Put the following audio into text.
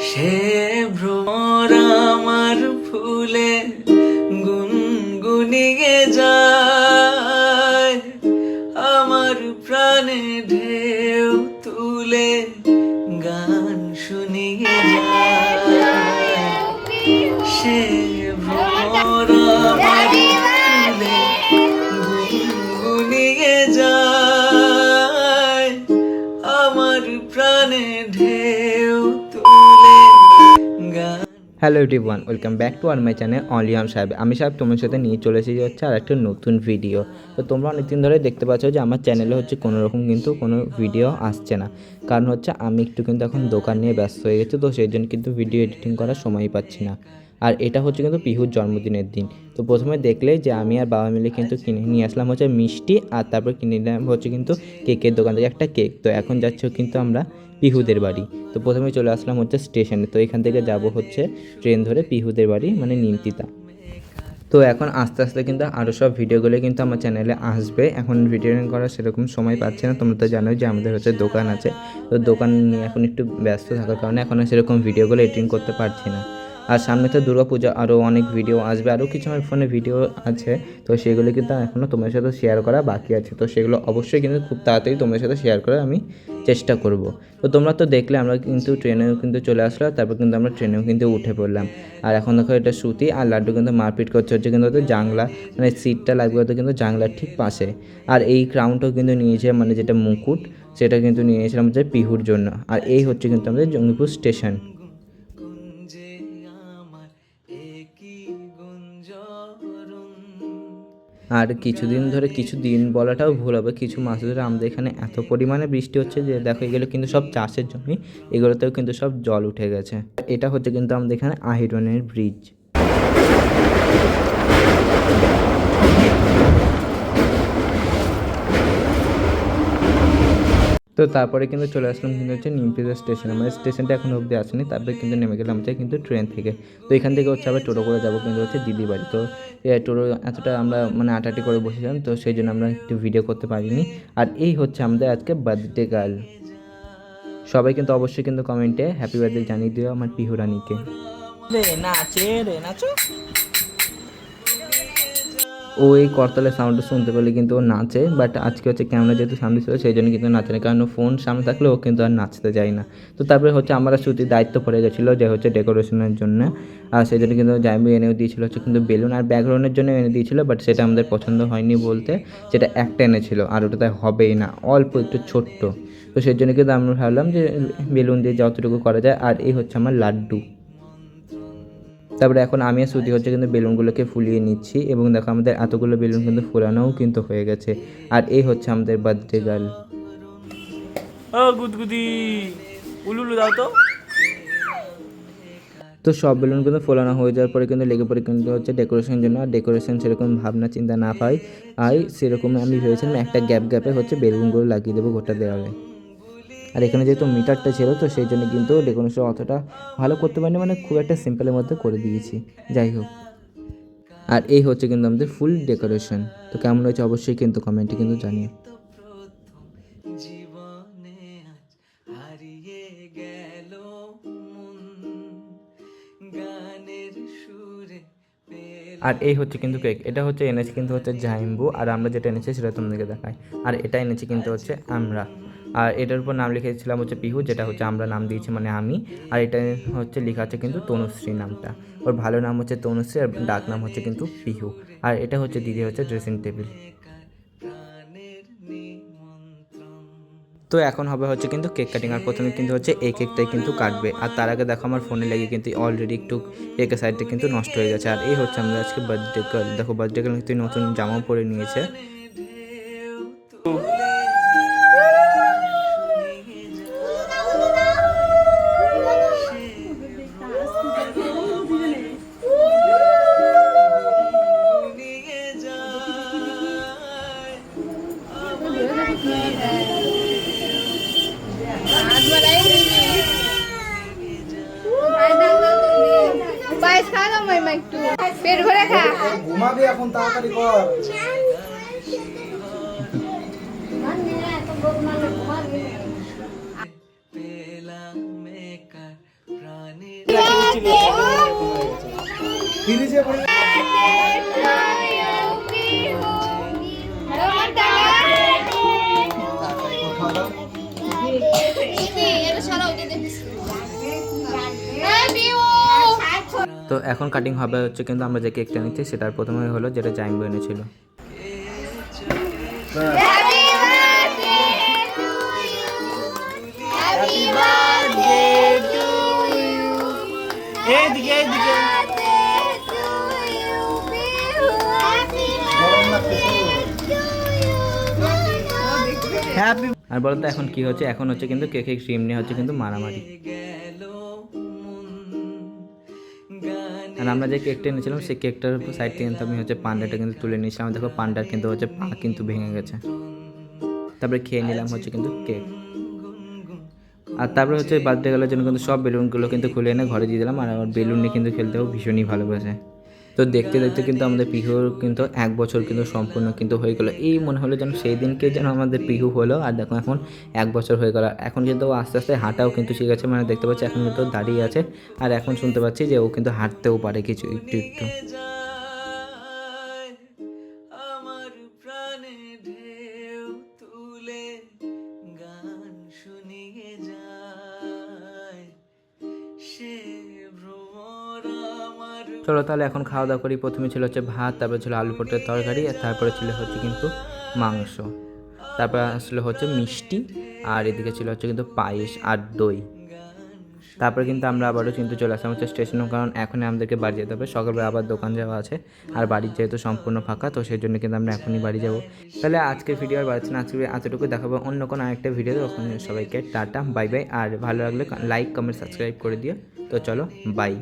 সে ভ্রমর আমার ফুলে গুনগুনিয়ে যায়, আমার প্রাণে ঢেউ তুলে গান শুনিয়ে যায়। সে ভ্রমর আমার ফুলে গুনগুনিয়ে যায়, আমার প্রাণে ঢেউ তুলে গান। Hello everyone, welcome back to our my channel only on Saheb. আমি সাহেব তোমার সাথে নিয়ে চলে এসেছি হচ্ছে আর একটা নতুন ভিডিও। তো তোমরা অনেকদিন ধরে দেখতে পাচ্ছ যে আমার চ্যানেলে হচ্ছে কোনো রকম কিন্তু কোনো ভিডিও আসছে না, কারণ হচ্ছে আমি একটু কিন্তু এখন দোকান নিয়ে ব্যস্ত হয়ে গেছি, তো সেই জন্য কিন্তু ভিডিও এডিটিং করার সময়ই পাচ্ছি না। আর এটা হচ্ছে কিন্তু পিহুর জন্মদিনের দিন। তো প্রথমে দেখলে যে আমি আর বাবা মিলে কিন্তু কিনে নিয়ে আসলাম হচ্ছে মিষ্টি, আর তারপর কিনে নিলাম হচ্ছে কিন্তু কেকের দোকান থেকে একটা কেক। তো এখন যাচ্ছে কিন্তু আমরা পিহুদের বাড়ি। তো প্রথমে চলে আসলাম হচ্ছে স্টেশনে, তো এখান থেকে যাব হচ্ছে ট্রেন ধরে পিহুদের বাড়ি মানে নিমতিতা। তো এখন আস্তে আস্তে কিন্তু আরও সব ভিডিওগুলো কিন্তু আমার চ্যানেলে আসবে। এখন ভিডিও করার সেরকম সময় পাচ্ছে না, তোমরা তো জানোই যে আমাদের হচ্ছে দোকান আছে। তো দোকান নিয়ে এখন একটু ব্যস্ত থাকার কারণে এখন সেরকম ভিডিওগুলো এডিটিং করতে পারছি না। আর সামনে তো দুর্গাপূজা, আরও অনেক ভিডিও আসবে, আরও কিছু আমার ফোনে ভিডিও আছে। তো সেগুলো কিন্তু এখনও তোমার সাথে শেয়ার করা বাকি আছে। তো সেগুলো অবশ্যই কিন্তু খুব তাড়াতাড়ি তোমার সাথে শেয়ার করার আমি চেষ্টা করব। তো তোমরা তো দেখলে আমরা কিন্তু ট্রেনেও কিন্তু চলে আসলাম, তারপর কিন্তু আমরা ট্রেনেও কিন্তু উঠে পড়লাম। আর এখন দেখো এটা শ্রুতি আর লাড্ডু কিন্তু মারপিট করছে হচ্ছে কিন্তু ওদের জানলা, মানে সিটটা লাগবে হতো কিন্তু জানলার ঠিক পাশে। আর এই ক্রাউনটাও কিন্তু নিয়েছে, মানে যেটা মুকুট সেটা কিন্তু নিয়েছিলাম হচ্ছে পিহুর জন্য। আর এই হচ্ছে কিন্তু আমাদের জঙ্গিপুর স্টেশন। আর কিছুদিন বলাটাও ভুল হবে, কিছু মাস ধরে আমাদের এখানে এত পরিমাণে বৃষ্টি হচ্ছে যে দেখো এগুলো কিন্তু সব চাষের জমি, এগুলোতেও কিন্তু সব জল উঠে গেছে। এটা হচ্ছে কিন্তু আমাদের এখানে আহিরনের ব্রিজ। তো তারপরে কিন্তু চলে আসলাম কিন্তু হচ্ছে নিমতিতা স্টেশন। আমাদের স্টেশনটা এখন অবধি আসেনি, তারপরে কিন্তু নেমে গেলাম হচ্ছে কিন্তু ট্রেন থেকে। তো এখান থেকে হচ্ছে আবার টোটো করে যাবো কিন্তু হচ্ছে দিদি বাড়ি। তো টোটো এতটা আমরা মানে আটাটি করে বসেছিলাম, তো সেই জন্য আমরা একটু ভিডিও করতে পারিনি। আর এই হচ্ছে আমাদের আজকে বার্থডে গার্ল। সবাই কিন্তু অবশ্যই কিন্তু কমেন্টে হ্যাপি বার্থডে জানিয়ে দিও আমার পিহু রানীকে। ও এই করতালের সাউন্ডটা শুনতে পেলে কিন্তু ও নাচে, বাট আজকে হচ্ছে ক্যামেরা যেহেতু সামনে ছিল সেই জন্য কিন্তু নাচে না, কারণ ফোন সামনে থাকলে ও কিন্তু আর নাচতে যায় না। তো তারপরে হচ্ছে আমরা শ্রুতির দায়িত্ব পড়ে গেছিলো যে হচ্ছে ডেকোরেশনের জন্য, আর সেই জন্য কিন্তু জাইম্বু এনেও দিয়েছিলো হচ্ছে কিন্তু বেলুন আর ব্যাকগ্রাউন্ডের জন্য এনে দিয়েছিলো, বাট সেটা আমাদের পছন্দ হয়নি বলতে, যেটা একটা এনেছিল আর ওটাতে হবেই না, অল্প একটু ছোট্ট। তো সেই জন্য কিন্তু আমরা ভাবলাম যে বেলুন দিয়ে যতটুকু করা যায়। আর এই হচ্ছে আমার লাড্ডু। তারপরে এখন আমি আর শ্রুতি হচ্ছে কিন্তু বেলুনগুলোকে ফুলিয়ে নিচ্ছি, এবং দেখো আমাদের এতগুলো বেলুন কিন্তু ফোলানোও কিন্তু হয়ে গেছে। আর এই হচ্ছে আমাদের বার্থডে গার্ল। ও গুদগুদি উলুলু দাও তো। তো সব বেলুন কিন্তু ফোলানো হয়ে যাওয়ার পরে কিন্তু লেগে পড়ে কিন্তু হচ্ছে ডেকোরেশনের জন্য। আর ডেকোরেশন সেরকম ভাবনা চিন্তা না পাই সেরকম আমি ভেবেছিলাম একটা গ্যাপে হচ্ছে বেলুনগুলো লাগিয়ে দেবো গোটা দেওয়ালে। আর এখানে যেহেতু মিটারটা ছিল তো সেই জন্য কিন্তু ডেকোরেশন অতটা ভালো করতে পারিনি, মানে খুব একটা সিম্পলের মধ্যে করে দিয়েছি, যাই হোক। আর এই হচ্ছে কিন্তু আমাদের ফুল ডেকোরেশন। তো কেমন হয়েছে অবশ্যই কিন্তু কমেন্টে কিন্তু জানিও। আর এই হচ্ছে কিন্তু কেক, এটা হচ্ছে এনেছে কিন্তু হচ্ছে জাইম্বু, আর আমরা যেটা এনেছি সেটা তোমাদেরকে দেখাই। আর এটা এনেছি কিন্তু হচ্ছে আমরা, আর এটার উপর নাম লিখেছিলাম হচ্ছে পিহু, যেটা হচ্ছে আমরা নাম দিয়েছি মানে আমি। আর এটা হচ্ছে লেখা আছে কিন্তু তনুশ্রী নামটা, ওর ভালো নাম হচ্ছে তনুশ্রী আর ডাক নাম হচ্ছে কিন্তু পিহু। আর এটা হচ্ছে দিদি হচ্ছে ড্রেসিং টেবিল। তো এখন হবে হচ্ছে কিন্তু কেক কাটিং। আর প্রথমে কিন্তু হচ্ছে এই কেকটাই কিন্তু কাটবে। আর তার আগে দেখো আমার ফোনে লেগে কিন্তু অলরেডি একটু কেকের সাইডটা কিন্তু নষ্ট হয়ে গেছে। আর এই হচ্ছে আমাদের আজকে বার্থডে গার্ল। দেখো বার্থডে গার্ল কিন্তু নতুন জামাও পরে নিয়েছে। পেট ভরে খা, ঘুমাবি এখন, তাড়াতাড়ি কর। ছিল ফ্রিজে পড়ে খাওয়া দাও। তো এখন কাটিং হবে হচ্ছে কিন্তু আমরা যে কেকটা নিচ্ছি সেটার প্রথমে হলো যেটা জাইম্বু এনেছিল। এইদিকে এইদিকে গরম লাগতেছে। হ্যাপি আর বলতো এখন কি হচ্ছে, এখন হচ্ছে কিন্তু কেকে ক্রিম নিয়ে হচ্ছে কিন্তু মারামারি। আর আমরা যে কেকটা এনেছিলাম সেই কেকটার সাইড থেকে কিন্তু আমি হচ্ছে পান্ডাটা কিন্তু তুলে নিয়েছিলাম। দেখো পান্ডার কিন্তু হচ্ছে পা কিন্তু ভেঙে গেছে। তারপরে খেয়ে নিলাম হচ্ছে কিন্তু কেক। আর তারপরে হচ্ছে বার্থডে গেলার জন্য কিন্তু সব বেলুনগুলো কিন্তু খুলে এনে ঘরে দিয়ে দিলাম। আর আমার বেলুন নিয়ে কিন্তু খেলতেও ভীষণই ভালোবাসে। তো দেখতে দেখতে কিন্তু আমাদের পিহুর কিন্তু 1 বছর কিন্তু সম্পূর্ণ কিন্তু হয়ে গেলো। এই মনে হলো যেন সেই দিনকে যেন আমাদের পিহু হলো। আর দেখো এখন 1 বছর হয়ে গেল। এখন কিন্তু ও আস্তে আস্তে হাঁটাও কিন্তু শিখেছে, মানে দেখতে পাচ্ছি এখন কিন্তু দাঁড়িয়ে আছে। আর এখন শুনতে পাচ্ছি যে ও কিন্তু হাঁটতেও পারে কিছু একটু একটু। আমার প্রাণে ঢেউ তুলে গান শুনিয়ে যায় সে ভ্রমর আমার চলো তাহলে এখন খাওয়া দাওয়া করি। প্রথমে ছিল হচ্ছে ভাত, তারপরে ছিল আলু পটলের তরকারি, আর তারপরে ছিল হচ্ছে কিন্তু মাংস, তারপরে আসলে হচ্ছে মিষ্টি, আর এদিকে ছিল হচ্ছে কিন্তু পায়েস আর দই। তারপরে কিন্তু আমরা আবারও কিন্তু চলে আসলাম হচ্ছে স্টেশনে, কারণ এখনই আমাদেরকে বাড়ি যেতে হবে। সকালবেলা আবার দোকান যাওয়া আছে, আর বাড়ির যেহেতু সম্পূর্ণ ফাঁকা, তো সেই জন্য কিন্তু আমরা এখনই বাড়ি যাব। তাহলে আজকের ভিডিও আর বাড়ছে না, আজকে এতটুকু দেখাবো অন্য কোনো আরেকটা ভিডিও। তখন সবাইকে টাটা বাই বাই। আর ভালো লাগলে লাইক কমেন্ট সাবস্ক্রাইব করে দিও। তো চলো বাই।